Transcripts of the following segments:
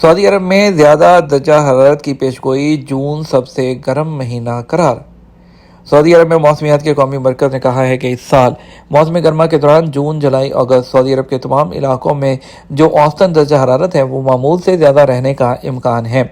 سعودی عرب میں زیادہ درجہ حرارت کی پیشگوئی، جون سب سے گرم مہینہ قرار۔ سعودی عرب میں موسمیات کے قومی مرکز نے کہا ہے کہ اس سال موسم گرما کے دوران جون، جولائی، اگست سعودی عرب کے تمام علاقوں میں جو اوسطاً درجہ حرارت ہے وہ معمول سے زیادہ رہنے کا امکان ہے۔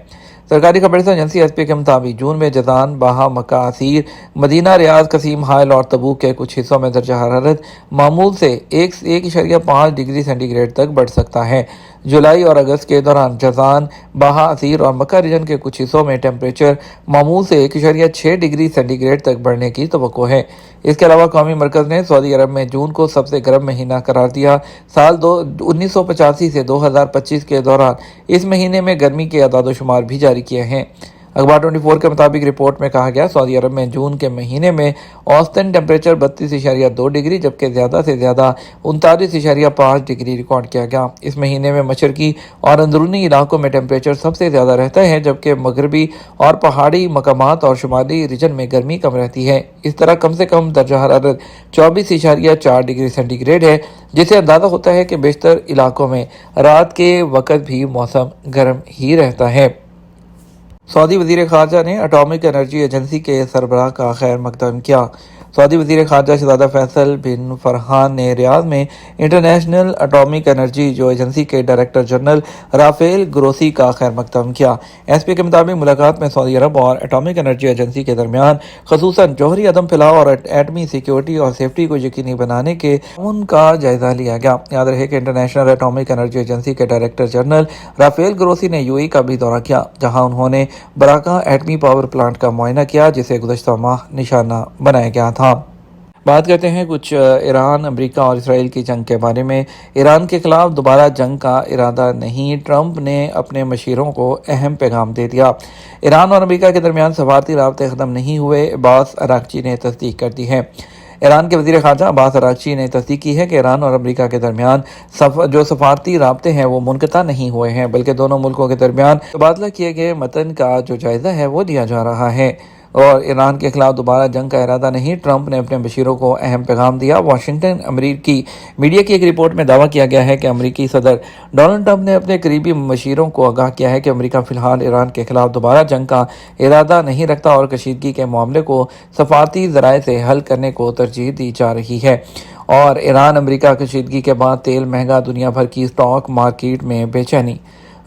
سرکاری خبررساں ایجنسی ایس پی کے مطابق جون میں جازان، باہا، مکہ، عسیر، مدینہ، ریاض، قصیم، حائل اور تبوک کے کچھ حصوں میں درجہ حرارت معمول سے 1.5 ڈگری سینٹی گریڈ تک بڑھ سکتا ہے۔ جولائی اور اگست کے دوران جازان، باہا، عسیر اور مکہ ریجن کے کچھ حصوں میں ٹیمپریچر معمول سے 1.6 ڈگری سینٹی گریڈ تک بڑھنے کی توقع ہے۔ اس کے علاوہ قومی مرکز نے سعودی عرب میں جون کو سب سے گرم مہینہ قرار دیا۔ سال 1985 سے 2025 کے دوران اس مہینے میں گرمی کے اعداد و شمار بھی جاری کیے ہیں۔ اخبار 24 کے مطابق رپورٹ میں کہا گیا سعودی عرب میں جون کے مہینے میں اوسطاً ٹیمپریچر 32.2 ڈگری جبکہ زیادہ سے زیادہ 39.5 ڈگری ریکارڈ کیا گیا۔ اس مہینے میں مشرقی اور اندرونی علاقوں میں ٹیمپریچر سب سے زیادہ رہتا ہے جبکہ مغربی اور پہاڑی مقامات اور شمالی ریجن میں گرمی کم رہتی ہے۔ اس طرح کم سے کم درجہ حرارت 24.4 ڈگری سینٹی گریڈ ہے، جس سے اندازہ ہوتا ہے کہ بیشتر علاقوں میں رات کے وقت بھی موسم گرم ہی رہتا ہے۔ سعودی وزیر خارجہ نے اٹامک انرجی ایجنسی کے سربراہ کا خیر مقدم کیا۔ سعودی وزیر خارجہ شہزادہ فیصل بن فرحان نے ریاض میں انٹرنیشنل اٹامک انرجی ایجنسی کے ڈائریکٹر جنرل رافیل گروسی کا خیر مقدم کیا۔ ایس پی کے مطابق ملاقات میں سعودی عرب اور اٹامک انرجی ایجنسی کے درمیان خصوصاً جوہری عدم پھیلاؤ اور ایٹمی سیکیورٹی اور سیفٹی کو یقینی بنانے کے تعاون کا جائزہ لیا گیا۔ یاد رہے کہ انٹرنیشنل اٹامک انرجی ایجنسی کے ڈائریکٹر جنرل رافیل گروسی نے یو اے کا بھی دورہ کیا، جہاں انہوں نے براکا ایٹمی پاور پلانٹ کا معائنہ کیا جسے گزشتہ ماہ نشانہ بنایا گیا تھا۔ بات کرتے ہیں کچھ ایران، امریکہ اور اسرائیل کی جنگ کے بارے میں۔ ایران کے خلاف دوبارہ جنگ کا ارادہ نہیں، ٹرمپ نے اپنے مشیروں کو اہم پیغام دے دیا۔ ایران اور امریکہ کے درمیان سفارتی رابطے ختم نہیں ہوئے، عباس اراغچی نے تصدیق کر دی ہے۔ ایران کے وزیر خارجہ عباس اراغچی نے تصدیق کی ہے کہ ایران اور امریکہ کے درمیان جو سفارتی رابطے ہیں وہ منقطع نہیں ہوئے ہیں، بلکہ دونوں ملکوں کے درمیان تبادلہ کیے گئے متن کا جو جائزہ ہے وہ لیا جا رہا ہے۔ اور ایران کے خلاف دوبارہ جنگ کا ارادہ نہیں، ٹرمپ نے اپنے مشیروں کو اہم پیغام دیا۔ واشنگٹن امریکی میڈیا کی ایک رپورٹ میں دعویٰ کیا گیا ہے کہ امریکی صدر ڈونلڈ ٹرمپ نے اپنے قریبی مشیروں کو آگاہ کیا ہے کہ امریکہ فی الحال ایران کے خلاف دوبارہ جنگ کا ارادہ نہیں رکھتا اور کشیدگی کے معاملے کو سفارتی ذرائع سے حل کرنے کو ترجیح دی جا رہی ہے۔ اور ایران امریکہ کشیدگی کے بعد تیل مہنگا، دنیا بھر کی اسٹاک مارکیٹ میں بے چینی۔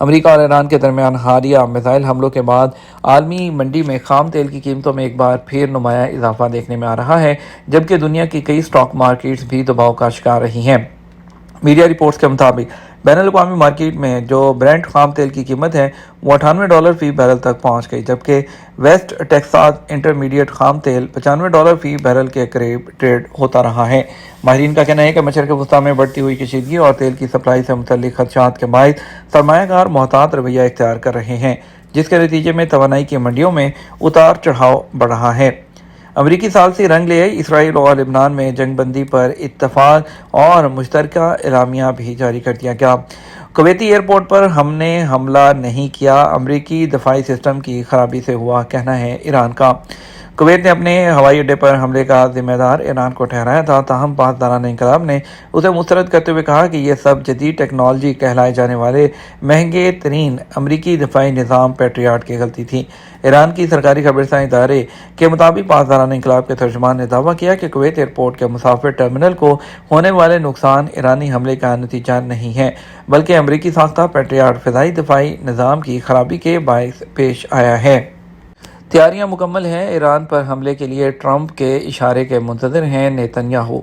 امریکہ اور ایران کے درمیان حالیہ میزائل حملوں کے بعد عالمی منڈی میں خام تیل کی قیمتوں میں ایک بار پھر نمایاں اضافہ دیکھنے میں آ رہا ہے، جبکہ دنیا کی کئی اسٹاک مارکیٹس بھی دباؤ کا شکار رہی ہیں۔ میڈیا رپورٹس کے مطابق بین الاقوامی مارکیٹ میں جو برینٹ خام تیل کی قیمت ہے وہ $98 فی بیرل تک پہنچ گئی، جبکہ ویسٹ ٹیکساس انٹرمیڈیٹ خام تیل $95 فی بیرل کے قریب ٹریڈ ہوتا رہا ہے۔ ماہرین کا کہنا ہے کہ مشرق وسطیٰ میں بڑھتی ہوئی کشیدگی اور تیل کی سپلائی سے متعلق خدشات کے باعث سرمایہ کار محتاط رویہ اختیار کر رہے ہیں، جس کے نتیجے میں توانائی کی منڈیوں میں اتار چڑھاؤ بڑھ رہا ہے۔ امریکی ثالثی رنگ لے آئی، اسرائیل اور لبنان میں جنگ بندی پر اتفاق اور مشترکہ اعلامیہ بھی جاری کر دیا گیا۔ کویتی ایئرپورٹ پر ہم نے حملہ نہیں کیا، امریکی دفاعی سسٹم کی خرابی سے ہوا، کہنا ہے ایران کا۔ کویت نے اپنے ہوائی اڈے پر حملے کا ذمہ دار ایران کو ٹھہرایا تھا، تاہم پاسداران انقلاب نے اسے مسترد کرتے ہوئے کہا کہ یہ سب جدید ٹیکنالوجی کہلائے جانے والے مہنگے ترین امریکی دفاعی نظام پیٹریاٹ کی غلطی تھی۔ ایران کی سرکاری خبررساں ادارے کے مطابق پاسداران انقلاب کے ترجمان نے دعویٰ کیا کہ کویت ایئرپورٹ کے مسافر ٹرمینل کو ہونے والے نقصان ایرانی حملے کا نتیجہ نہیں ہے، بلکہ امریکی ساختہ پیٹریاٹ فضائی دفاعی نظام کی خرابی کے باعث پیش آیا ہے۔ تیاریاں مکمل ہیں، ایران پر حملے کے لیے ٹرمپ کے اشارے کے منتظر ہیں نیتن یاہو۔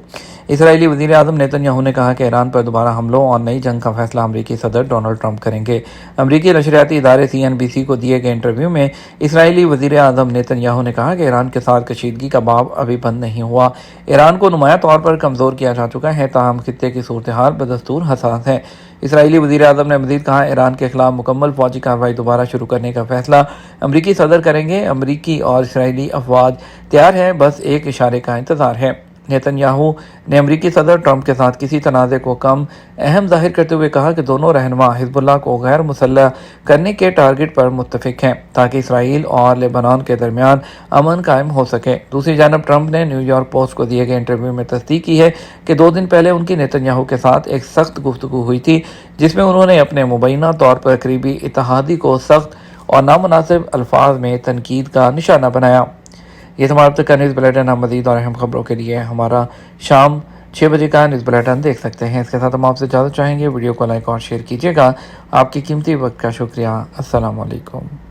اسرائیلی وزیر اعظم نیتن یاہو نے کہا کہ ایران پر دوبارہ حملوں اور نئی جنگ کا فیصلہ امریکی صدر ڈونلڈ ٹرمپ کریں گے۔ امریکی نشریاتی ادارے CNBC کو دیے گئے انٹرویو میں اسرائیلی وزیر اعظم نیتن یاہو نے کہا کہ ایران کے ساتھ کشیدگی کا باب ابھی بند نہیں ہوا۔ ایران کو نمایاں طور پر کمزور کیا جا چکا ہے، تاہم خطے کی صورتحال بدستور حساس ہے۔ اسرائیلی وزیر اعظم نے مزید کہا ایران کے خلاف مکمل فوجی کارروائی دوبارہ شروع کرنے کا فیصلہ امریکی صدر کریں گے۔ امریکی اور اسرائیلی افواج تیار ہیں، بس ایک اشارے کا انتظار ہے۔ نیتن یاہو نے امریکی صدر ٹرمپ کے ساتھ کسی تنازع کو کم اہم ظاہر کرتے ہوئے کہا کہ دونوں رہنما حزب اللہ کو غیر مسلح کرنے کے ٹارگٹ پر متفق ہیں تاکہ اسرائیل اور لیبنان کے درمیان امن قائم ہو سکے۔ دوسری جانب ٹرمپ نے نیو یارک پوسٹ کو دیے گئے انٹرویو میں تصدیق کی ہے کہ 2 دن پہلے ان کی نیتن یاہو کے ساتھ ایک سخت گفتگو ہوئی تھی، جس میں انہوں نے اپنے مبینہ طور پر قریبی اتحادی کو سخت اور نامناسب الفاظ میں تنقید کا نشانہ بنایا۔ یہ تمام اب تک کا نیوز بلیٹن۔ ہم مزید اور اہم خبروں کے لیے ہمارا شام 6 بجے کا نیوز بلیٹن دیکھ سکتے ہیں۔ اس کے ساتھ ہم آپ سے اجازت چاہیں گے، ویڈیو کو لائک اور شیئر کیجیے گا۔ آپ کی قیمتی وقت کا شکریہ۔ السلام علیکم۔